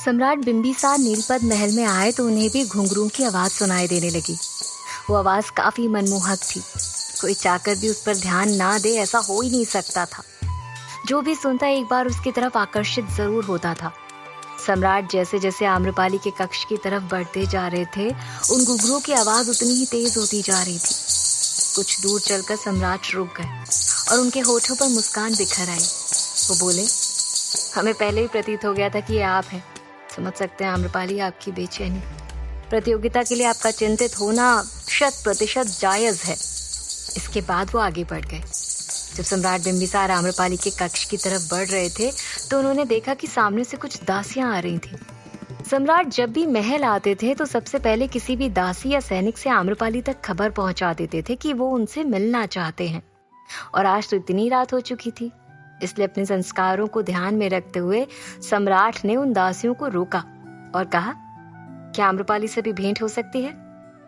सम्राट बिंबिसार नीलपत महल में आए तो उन्हें भी घुंघरू की आवाज सुनाई देने लगी। वो आवाज काफी मनमोहक थी। कोई चाकर भी उस पर ध्यान ना दे ऐसा हो ही नहीं सकता था। जो भी सुनता एक बार उसकी तरफ आकर्षित जरूर होता था। सम्राट जैसे जैसे आम्रपाली के कक्ष की तरफ बढ़ते जा रहे थे, उन घुंघरू की आवाज उतनी ही तेज होती जा रही थी। कुछ दूर चलकर सम्राट रुक गए और उनके होठों पर मुस्कान बिखर आई। वो बोले, हमें पहले ही प्रतीत हो गया था कि ये आप हैं। समझ सकते हैं आम्रपाली आपकी बेचैनी। प्रतियोगिता के लिए आपका चिंतित होना 100% जायज है। इसके बाद वो आगे बढ़ गए। जब सम्राट बिंबिसार आम्रपाली के कक्ष की तरफ बढ़ रहे थे तो उन्होंने देखा कि सामने से कुछ दासियां आ रही थीं। सम्राट जब भी महल आते थे तो सबसे पहले किसी भी दासी या सैनिक से आम्रपाली तक खबर पहुंचा देते थे कि वो उनसे मिलना चाहते हैं। और आज तो इतनी रात हो चुकी थी, इसलिए अपने संस्कारों को ध्यान में रखते हुए सम्राट ने उन दासियों को रोका और कहा, क्या आम्रपाली से भी भेंट हो सकती है?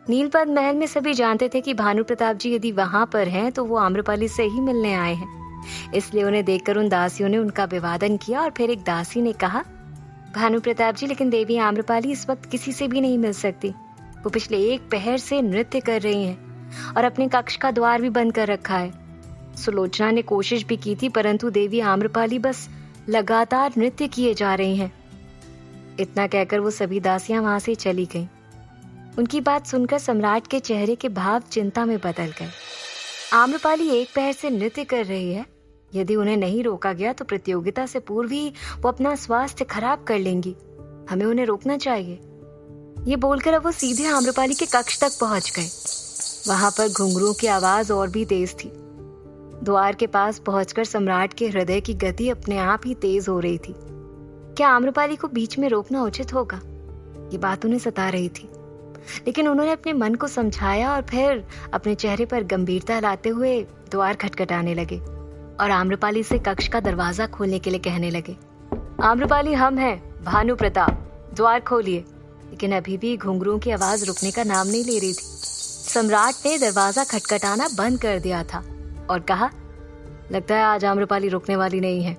नीलपत महल में सभी जानते थे कि भानु प्रताप जी यदि वहां पर हैं तो वो आम्रपाली से ही मिलने आए हैं। इसलिए उन्हें देखकर उन दासियों ने उनका अभिवादन किया और फिर एक दासी ने कहा, भानु प्रताप जी, लेकिन देवी आम्रपाली इस वक्त किसी से भी नहीं मिल सकती। वो पिछले 1 पहर से नृत्य कर रही हैं और अपने कक्ष का द्वार भी बंद कर रखा है। सुलोचना ने कोशिश भी की थी, परंतु देवी आम्रपाली बस लगातार नृत्य किए जा रही हैं। इतना कहकर वो सभी दासियां वहां से चली गईं। उनकी बात सुनकर सम्राट के चेहरे के भाव चिंता में बदल गए। आम्रपाली 1 पहर से नृत्य कर रही है। यदि उन्हें नहीं रोका गया तो प्रतियोगिता से पूर्व ही वो अपना स्वास्थ्य खराब कर लेंगी। हमें उन्हें रोकना चाहिए। ये बोलकर अब वो सीधे आम्रपाली के कक्ष तक पहुंच गए। वहां पर घुंघरू की आवाज और भी तेज थी। द्वार के पास पहुंचकर सम्राट के हृदय की गति अपने आप ही तेज हो रही थी। क्या आम्रपाली को बीच में रोकना उचित होगा? ये बात उन्हें सता रही थी, लेकिन उन्होंने अपने मन को समझाया और फिर अपने चेहरे पर गंभीरता लाते हुए द्वार खटखटाने लगे और आम्रपाली से कक्ष का दरवाजा खोलने के लिए कहने लगे, आम्रपाली, हम हैं भानु प्रताप, द्वार खोलिए। लेकिन अभी भी घुंघरू की आवाज रुकने का नाम नहीं ले रही थी। सम्राट ने दरवाजा खटखटाना बंद कर दिया था और कहा, लगता है आज आम्रपाली रुकने वाली नहीं है।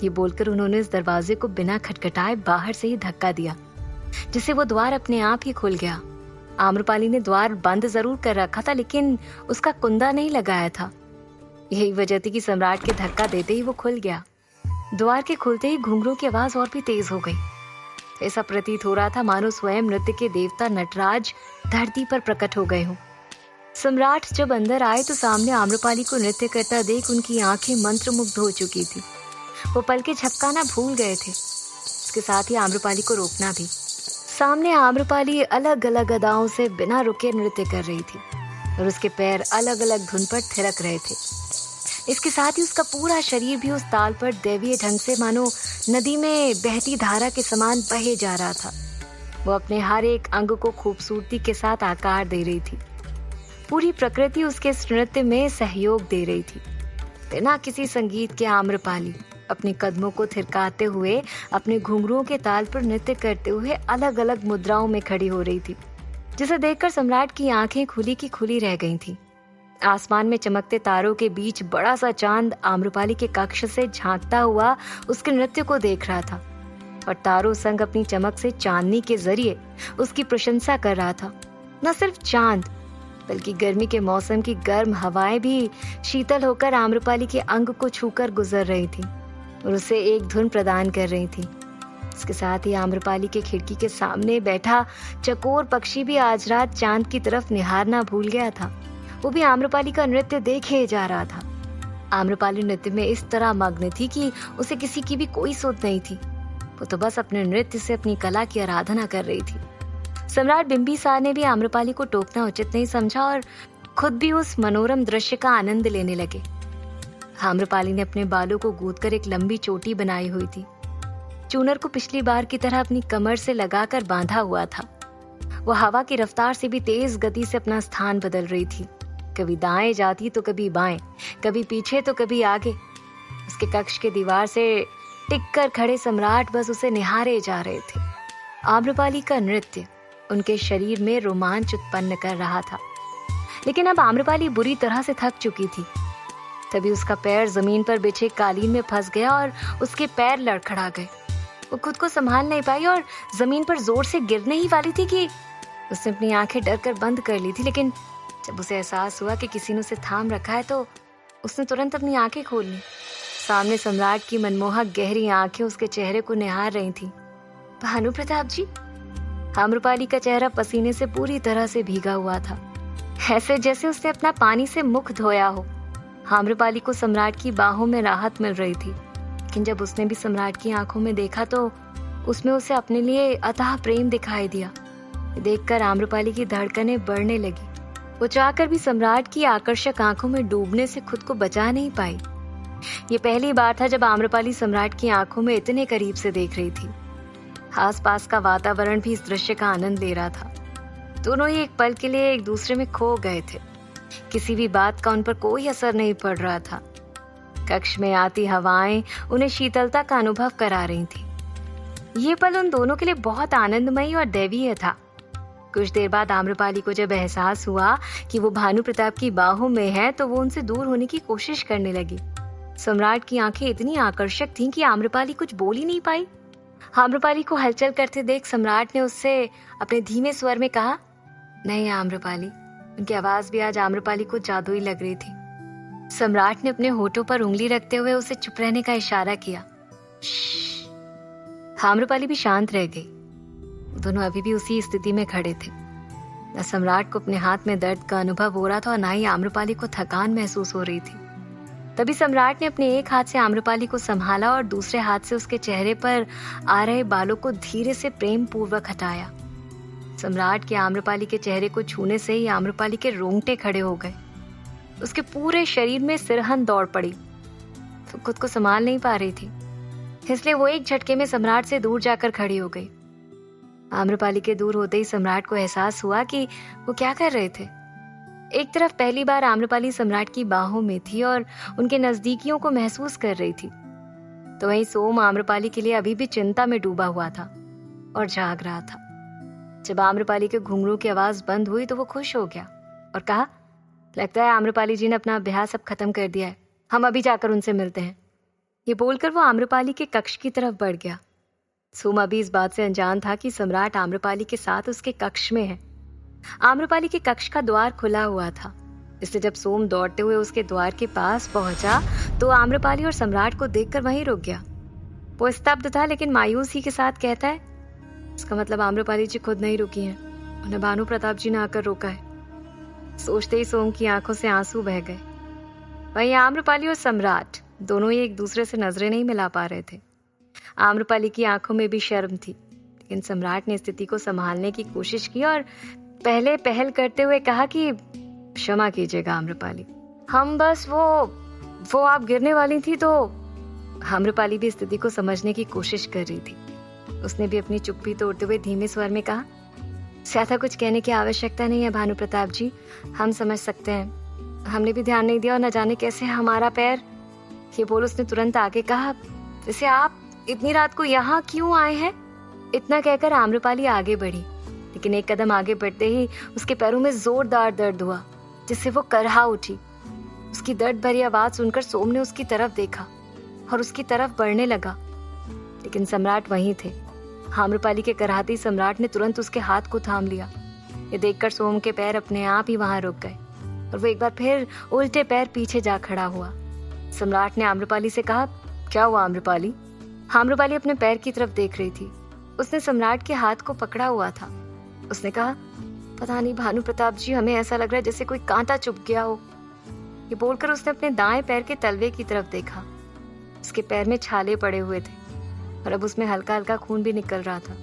ये बोलकर उन्होंने इस दरवाजे को बिना खटखटाए बाहर से ही धक्का दिया, जिससे वो द्वार अपने आप ही खुल गया। आम्रपाली ने द्वार बंद जरूर कर रखा था, लेकिन उसका कुंदा नहीं लगाया था। यही वजह थी कि सम्राट के धक्का देते ही वो खुल गया। द्वार के खुलते ही घुंघरू की आवाज और भी तेज हो गई। ऐसा प्रतीत हो रहा था मानो स्वयं नृत्य के देवता नटराज धरती पर प्रकट हो गए हों। सम्राट जब अंदर आए तो सामने आम्रपाली को नृत्य करता देख उनकी आंखें मंत्रमुग्ध हो चुकी थी। वो पलके झपकाना भूल गए थे, इसके साथ ही आम्रपाली को रोकना भी। सामने आम्रपाली अलग अलग अदाओं से बिना रुके नृत्य कर रही थी और उसके पैर अलग अलग धुन पर थिरक रहे थे। इसके साथ ही उसका पूरा शरीर भी उस ताल पर दैवीय ढंग से मानो नदी में बहती धारा के समान बहे जा रहा था। वो अपने हर एक अंग को खूबसूरती के साथ आकार दे रही थी। पूरी प्रकृति उसके इस नृत्य में सहयोग दे रही थी। बिना किसी संगीत के आम्रपाली अपने कदमों को थिरकाते हुए अपने घुंघरुओं के ताल पर नृत्य करते हुए अलग अलग मुद्राओं में खड़ी हो रही थी, जिसे देखकर सम्राट की आंखें खुली की खुली रह गई थीं। आसमान में चमकते तारों के बीच बड़ा सा चांद आम्रपाली के कक्ष से झांकता हुआ उसके नृत्य को देख रहा था और तारों संग अपनी चमक से चांदनी के जरिए उसकी प्रशंसा कर रहा था। न सिर्फ चांद बल्कि गर्मी के मौसम की गर्म हवाएं भी शीतल होकर आम्रपाली के अंग को छूकर गुजर रही थी और उसे एक धुन प्रदान कर रही थी। इसके साथ ही आम्रपाली के खिड़की के सामने बैठा चकोर पक्षी भी आज रात चांद की तरफ निहारना भूल गया था। वो भी आम्रपाली का नृत्य देखे जा रहा था। आम्रपाली नृत्य में इस तरह मग्न थी कि उसे किसी की भी कोई सोच नहीं थी। वो तो बस अपने नृत्य से अपनी कला की आराधना कर रही थी। सम्राट बिंबिसार ने भी आम्रपाली को टोकना उचित नहीं समझा और खुद भी उस मनोरम दृश्य का आनंद लेने लगे। आम्रपाली ने अपने बालों को गूंथकर एक लंबी चोटी बनाई हुई थी। चूनर को पिछली बार की तरह अपनी कमर से लगाकर बांधा हुआ था। वो हवा की रफ्तार से भी तेज गति से अपना स्थान बदल रही थी। कभी दाएं जाती तो कभी बाएं, कभी पीछे तो कभी आगे। उसके कक्ष के दीवार से टिककर खड़े सम्राट बस उसे निहारे जा रहे थे। आम्रपाली का नृत्य उनके शरीर में रोमांच उत्पन्न कर रहा था, लेकिन अब आम्रपाली बुरी तरह से थक चुकी थी। तभी उसका पैर जमीन पर बिछे कालीन में फंस गया और उसके पैर लड़खड़ा गए। वो खुद को संभाल नहीं पाई और जमीन पर जोर से गिरने ही वाली थी कि उसने अपनी आंखें डर कर बंद कर ली थी। लेकिन जब उसे एहसास हुआ कि किसी ने उसे थाम रखा है तो उसने तुरंत अपनी आंखें खोल ली। सामने सम्राट की मनमोहक गहरी आंखें उसके चेहरे को निहार रही थी। भानु प्रताप जी। आम्रपाली का चेहरा पसीने से पूरी तरह से भीगा हुआ था, ऐसे जैसे उसने अपना पानी से मुख धोया हो। आम्रपाली को सम्राट की बाहों में राहत मिल रही थी, लेकिन जब उसने भी सम्राट की आंखों में देखा तो उसमें उसे अपने लिए अथाह प्रेम दिखाई दिया। देखकर आम्रपाली की धड़कनें बढ़ने लगी। वो चाहकर भी सम्राट की आकर्षक आंखों में डूबने से खुद को बचा नहीं पाई। ये पहली बार था जब आम्रपाली सम्राट की आंखों में इतने करीब से देख रही थी। आसपास का वातावरण भी इस दृश्य का आनंद ले रहा था। दोनों ही एक पल के लिए एक दूसरे में खो गए थे। किसी भी बात का उन पर कोई असर नहीं पड़ रहा था। कक्ष में आती हवाएं उन्हें शीतलता का अनुभव करा रही थी। ये पल उन दोनों के लिए बहुत आनंदमयी और दैवीय था। कुछ देर बाद आम्रपाली को जब एहसास हुआ कि वो भानु प्रताप की बाहों में है तो वो उनसे दूर होने की कोशिश करने लगी। सम्राट की आंखें इतनी आकर्षक थीं कि आम्रपाली कुछ बोल ही नहीं पाई। आम्रपाली को हलचल करते देख सम्राट ने उससे अपने धीमे स्वर में कहा, नहीं आम्रपाली। उनकी आवाज भी आज आम्रपाली को जादुई लग रही थी। सम्राट ने अपने होठों पर उंगली रखते हुए उसे चुप रहने का इशारा किया। आम्रपाली भी शांत रह गई। दोनों अभी भी उसी स्थिति में खड़े थे। न सम्राट को अपने हाथ में दर्द का अनुभव हो रहा था और न ही आम्रपाली को थकान महसूस हो रही थी। तभी सम्राट ने अपने एक हाथ से आम्रपाली को संभाला और दूसरे हाथ से उसके चेहरे पर आ रहे बालों को धीरे से प्रेम पूर्वक हटाया। सम्राट के आम्रपाली के चेहरे को छूने से ही आम्रपाली के रोंगटे खड़े हो गए। उसके पूरे शरीर में सिरहन दौड़ पड़ी। तो खुद को संभाल नहीं पा रही थी, इसलिए वो एक झटके में सम्राट से दूर जाकर खड़ी हो गई। आम्रपाली के दूर होते ही सम्राट को एहसास हुआ कि वो क्या कर रहे थे। एक तरफ पहली बार आम्रपाली सम्राट की बाहों में थी और उनके नजदीकियों को महसूस कर रही थी, तो वहीं सोम आम्रपाली के लिए अभी भी चिंता में डूबा हुआ था और जाग रहा था। जब आम्रपाली के घुंघरू की आवाज बंद हुई तो वो खुश हो गया और कहा, लगता है आम्रपाली जी ने अपना अभ्यास अब खत्म कर दिया है, हम अभी जाकर उनसे मिलते हैं। ये बोलकर वो आम्रपाली के कक्ष की तरफ बढ़ गया। सोम अभी इस बात से अनजान था कि सम्राट आम्रपाली के साथ उसके कक्ष में है। आम्रपाली के कक्ष का द्वार खुला हुआ था, इसलिए जब सोम दौड़ते हुए उसके द्वार के पास पहुंचा तो आम्रपाली और सम्राट को देखकर वहीं रुक गया। वो स्तब्ध था लेकिन मायूसी के साथ कहता है, इसका मतलब आम्रपाली जी खुद नहीं रुकी हैं, उन्हें भानु प्रताप जी ने आकर रोका है। सोचते ही सोम की आंखों से आंसू बह गए। वहीं आम्रपाली और सम्राट दोनों ही एक दूसरे से नजरें नहीं मिला पा रहे थे। आम्रपाली की आंखों में भी शर्म थी, लेकिन सम्राट ने स्थिति को संभालने की कोशिश की और पहले पहल करते हुए कहा कि क्षमा कीजिएगा आम्रपाली, हम बस वो आप गिरने वाली थी तो। आम्रपाली भी स्थिति को समझने की कोशिश कर रही थी। उसने भी अपनी चुप्पी तोड़ते हुए धीमे स्वर में कहा, ज्यादा कुछ कहने की आवश्यकता नहीं है भानु प्रताप जी, हम समझ सकते हैं, हमने भी ध्यान नहीं दिया और न जाने कैसे हमारा पैर। ये बोल उसने तुरंत आगे कहा, वैसे आप इतनी रात को यहाँ क्यों आए हैं? इतना कहकर आम्रपाली आगे बढ़ी, लेकिन एक कदम आगे बढ़ते ही उसके पैरों में जोरदार दर्द हुआ, जिससे वो करहा उठी। उसकी दर्द भरी आवाज सुनकर सोम ने उसकी तरफ देखा और उसकी तरफ बढ़ने लगा, लेकिन सम्राट वहीं थे। आम्रपाली के कराहते ही सम्राट ने तुरंत उसके हाथ को थाम लिया। ये देखकर सोम के पैर अपने आप ही वहां रुक गए और वो एक बार फिर उल्टे पैर पीछे जा खड़ा हुआ। सम्राट ने आम्रपाली से कहा, क्या हुआ आम्रपाली? आम्रपाली अपने पैर की तरफ देख रही थी। उसने सम्राट के हाथ को पकड़ा हुआ था। उसने कहा, पता नहीं भानु प्रताप जी, हमें ऐसा लग रहा है जैसे कोई कांटा चुभ गया हो। ये बोलकर उसने अपने दाएं पैर के तलवे की तरफ देखा। उसके पैर में छाले पड़े हुए थे और अब उसमें हल्का हल्का खून भी निकल रहा था।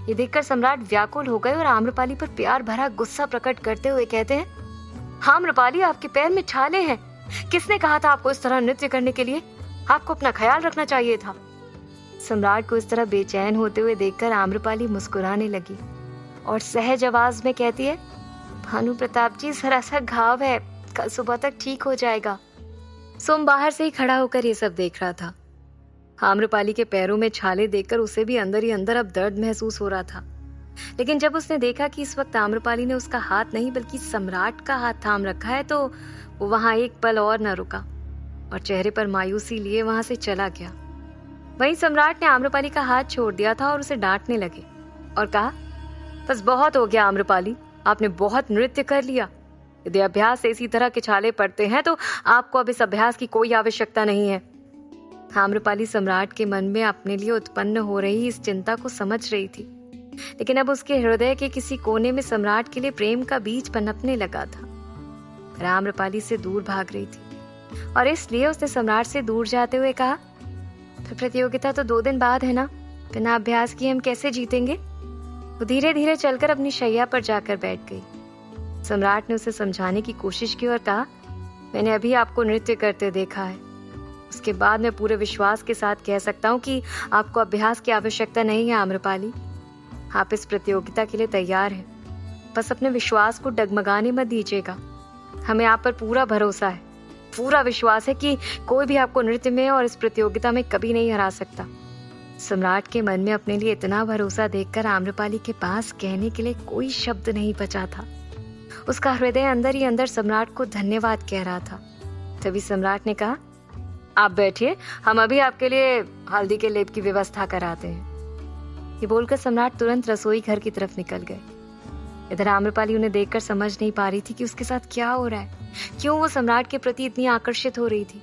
ये देखकर सम्राट व्याकुल हो गए और आम्रपाली पर प्यार भरा गुस्सा प्रकट करते हुए कहते हैं, आम्रपाली, आपके पैर में छाले हैं। किसने कहा था आपको इस तरह नृत्य करने के लिए? आपको अपना ख्याल रखना चाहिए था। सम्राट को इस तरह बेचैन होते हुए देखकर आम्रपाली मुस्कुराने लगी और सहज आवाज में कहती है, भानु प्रताप जी, जरा सा घाव है, कल सुबह तक ठीक हो जाएगा। सोम बाहर से ही खड़ा होकर ये सब देख रहा था। आम्रपाली के पैरों में छाले देखकर उसे भी अंदर ही अंदर अब दर्द महसूस हो रहा था, लेकिन जब उसने देखा कि इस वक्त आम्रपाली ने उसका हाथ नहीं बल्कि सम्राट का हाथ थाम रखा है तो वो वहां एक पल और न रुका और चेहरे पर मायूसी लिए वहां से चला गया। वहीं सम्राट ने आम्रपाली का हाथ छोड़ दिया था और उसे डांटने लगे और कहा, बस बहुत हो गया आम्रपाली, आपने बहुत नृत्य कर लिया। यदि अभ्यास से इसी तरह के छाले पड़ते हैं तो आपको अब इस अभ्यास की कोई आवश्यकता नहीं है। आम्रपाली सम्राट के मन में अपने लिए उत्पन्न हो रही इस चिंता को समझ रही थी, लेकिन अब उसके हृदय के किसी कोने में सम्राट के लिए प्रेम का बीज पनपने लगा था। पर आम्रपाली से दूर भाग रही थी और इसलिए उसने सम्राट से दूर जाते हुए कहा, फिर प्रतियोगिता तो 2 दिन बाद है ना, बिना अभ्यास किए हम कैसे जीतेंगे। वो धीरे धीरे चलकर अपनी शैया पर जाकर बैठ गई। सम्राट ने उसे समझाने की कोशिश की और कहा, मैंने अभी आपको नृत्य करते देखा है, उसके बाद मैं पूरे विश्वास के साथ कह सकता हूँ कि आपको अभ्यास की आवश्यकता नहीं है आम्रपाली। आप इस प्रतियोगिता के लिए तैयार हैं, बस अपने विश्वास को डगमगाने मत दीजिएगा। हमें आप पर पूरा भरोसा है, पूरा विश्वास है कि कोई भी आपको नृत्य में और इस प्रतियोगिता में कभी नहीं हरा सकता। सम्राट के मन में अपने लिए इतना भरोसा देखकर आम्रपाली के पास कहने के लिए कोई शब्द नहीं बचा था। उसका हृदय अंदर ही अंदर सम्राट को धन्यवाद कह रहा था। तभी सम्राट ने कहा, आप बैठिए, हम अभी आपके लिए हल्दी के लेप की व्यवस्था कराते हैं। ये बोलकर सम्राट तुरंत रसोई घर की तरफ निकल गए। इधर आम्रपाली उन्हें देखकर समझ नहीं पा रही थी कि उसके साथ क्या हो रहा है, क्यों वो सम्राट के प्रति इतनी आकर्षित हो रही थी।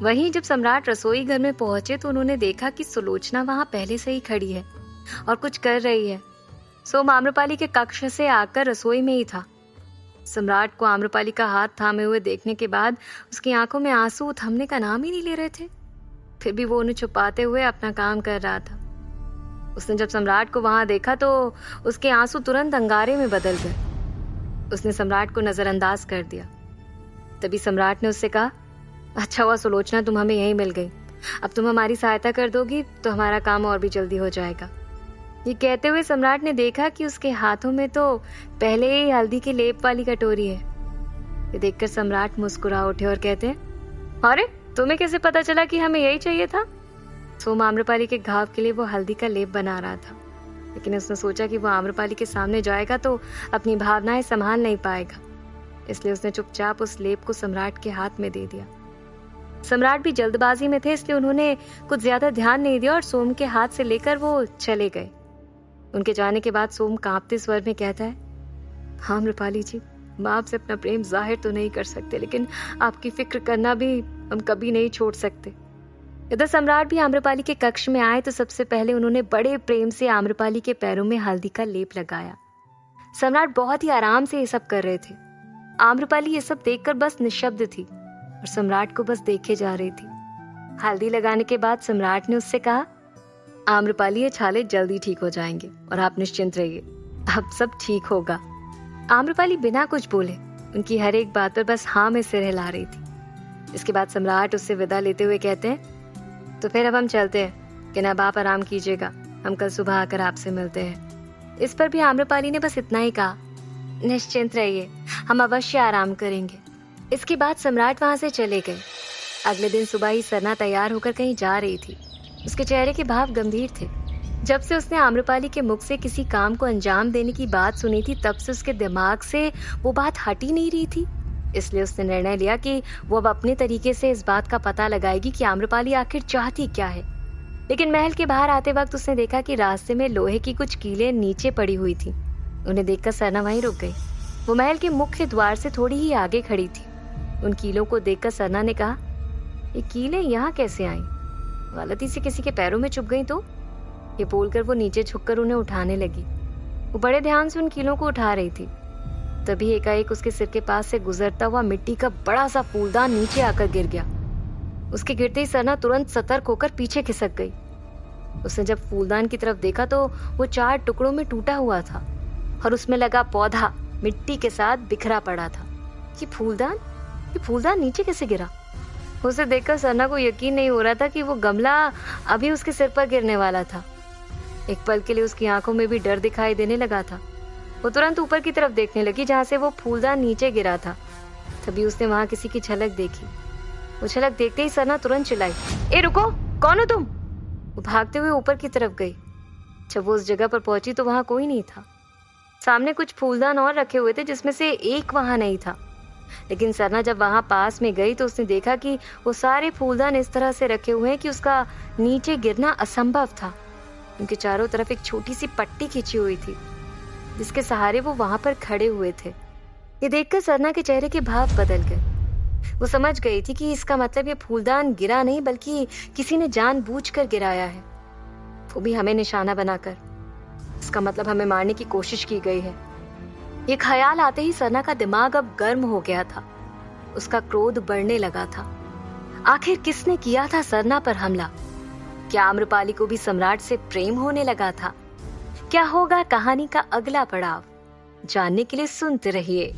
वहीं जब सम्राट रसोई घर में पहुंचे तो उन्होंने देखा कि सुलोचना वहां पहले से ही खड़ी है और कुछ कर रही है। सोम आम्रपाली के कक्ष से आकर रसोई में ही था। सम्राट को आम्रपाली का हाथ थामे हुए देखने के बाद उसकी आंखों में आंसू थमने का नाम ही नहीं ले रहे थे। फिर भी वो उन्हें छुपाते हुए अपना काम कर रहा था। उसने जब सम्राट को वहां देखा तो उसके आंसू तुरंत अंगारे में बदल गए। उसने सम्राट को नजरअंदाज कर दिया। तभी सम्राट ने उससे कहा, अच्छा हुआ सुलोचना, तुम हमें यहीं मिल गई। अब तुम हमारी सहायता कर दोगी तो हमारा काम और भी जल्दी हो जाएगा। ये कहते हुए सम्राट ने देखा कि उसके हाथों में तो पहले ही हल्दी के लेप वाली कटोरी है। ये देखकर सम्राट मुस्कुरा उठे और कहते हैं, अरे तुम्हें कैसे पता चला कि हमें यही चाहिए था। सोम आम्रपाली के घाव के लिए वो हल्दी का लेप बना रहा था, लेकिन उसने सोचा कि वो आम्रपाली के सामने जाएगा तो अपनी भावनाएं संभाल नहीं पाएगा, इसलिए उसने चुपचाप उस लेप को सम्राट के हाथ में दे दिया। सम्राट भी जल्दबाजी में थे, इसलिए उन्होंने कुछ ज्यादा ध्यान नहीं दिया और सोम के हाथ से लेकर वो चले गए। उनके जाने के बाद सोम कांपते स्वर में कहता है, हाँ आम्रपाली जी, हम आपसे अपना प्रेम जाहिर तो नहीं कर सकते, लेकिन आपकी फिक्र करना भी हम कभी नहीं छोड़ सकते। इधर सम्राट भी आम्रपाली के कक्ष में आए तो सबसे पहले उन्होंने बड़े प्रेम से आम्रपाली के पैरों में हल्दी का लेप लगाया। सम्राट बहुत ही आराम से ये सब कर रहे थे। आम्रपाली ये सब देखकर बस निशब्द थी और सम्राट को बस देखे जा रही थी। हल्दी लगाने के बाद सम्राट ने उससे कहा, आम्रपाली ये छाले जल्दी ठीक हो जाएंगे और आप निश्चिंत रहिए, अब सब ठीक होगा। आम्रपाली बिना कुछ बोले उनकी हर एक बात पर बस हाँ में सिर हिला रही थी। इसके बाद सम्राट उससे विदा लेते हुए कहते हैं, तो फिर अब हम चलते हैं, कि अब आप आराम कीजिएगा, हम कल सुबह आकर आपसे मिलते हैं। इस पर भी आम्रपाली ने बस इतना ही कहा, निश्चिंत रहिए, हम अवश्य आराम करेंगे। इसके बाद सम्राट वहां से चले गए। अगले दिन सुबह ही सरना तैयार होकर कहीं जा रही थी। उसके चेहरे के भाव गंभीर थे। जब से उसने आम्रपाली के मुख से किसी काम को अंजाम देने की बात सुनी थी, तब से उसके दिमाग से वो बात हट ही नहीं रही थी। इसलिए उसने निर्णय लिया कि वो अब अपने तरीके से इस बात का पता लगाएगी कि आम्रपाली आखिर चाहती क्या है। लेकिन महल के बाहर आते वक्त उसने देखा कि रास्ते में लोहे की कुछ कीलें नीचे पड़ी हुई थी। उन्हें देखकर सरना वहीं रुक गई। वो महल के मुख्य द्वार से थोड़ी ही आगे खड़ी थी। उन कीलों को देखकर सरना ने कहा, ये कीलें यहाँ कैसे आईं? गलती से किसी के पैरों में चुभ गई तो? ये बोलकर वो नीचे झुककर उन्हें उठाने लगी। वो बड़े ध्यान से उन कीलों को उठा रही थी। तभी एकाएक उसके सिर के पास से गुजरता हुआ मिट्टी का बड़ा सा फूलदान नीचे आकर गिर गया। उसके गिरते ही सरना तुरंत सतर्क होकर पीछे खिसक गई। उसने जब फूलदान की तरफ देखा तो वो 4 टुकड़ों में टूटा हुआ था और उसमें लगा पौधा मिट्टी के साथ बिखरा पड़ा था। ये फूलदान नीचे कैसे गिरा? उसे देखकर सरना को यकीन नहीं हो रहा था कि वो गमला अभी उसके सिर पर गिरने वाला था। एक पल के लिए उसकी आंखों में भी डर दिखाई देने लगा था। वो तुरंत ऊपर की तरफ देखने लगी जहां से वो फूलदान नीचे गिरा था। तभी उसने वहां किसी की झलक देखी। वो झलक देखते ही सरना तुरंत चिल्लाई, ए रुको, कौन हो तुम? वो भागते हुए ऊपर की तरफ गई। जब वो उस जगह पर पहुंची तो वहां कोई नहीं था। सामने कुछ फूलदान और रखे हुए थे जिसमें से एक वहां नहीं था। लेकिन सरना जब वहां पास में गई तो उसने देखा कि वो सारे फूलदान इस तरह से रखे हुए हैं कि उसका नीचे गिरना असंभव था। उनके चारों तरफ एक छोटी सी पट्टी खींची हुई थी जिसके सहारे वो वहां पर खड़े हुए थे। ये देखकर सरना के चेहरे के भाव बदल गए। वो समझ गई थी कि इसका मतलब ये फूलदान गिरा नहीं बल्कि किसी ने जानबूझकर गिराया है, वो भी हमें निशाना बनाकर। इसका मतलब हमें मारने की कोशिश की गई है। ये ख्याल आते ही सरना का दिमाग अब गर्म हो गया था। उसका क्रोध बढ़ने लगा था। आखिर किसने किया था सरना पर हमला? क्या आम्रपाली को भी सम्राट से प्रेम होने लगा था? क्या होगा कहानी का अगला पड़ाव? जानने के लिए सुनते रहिए।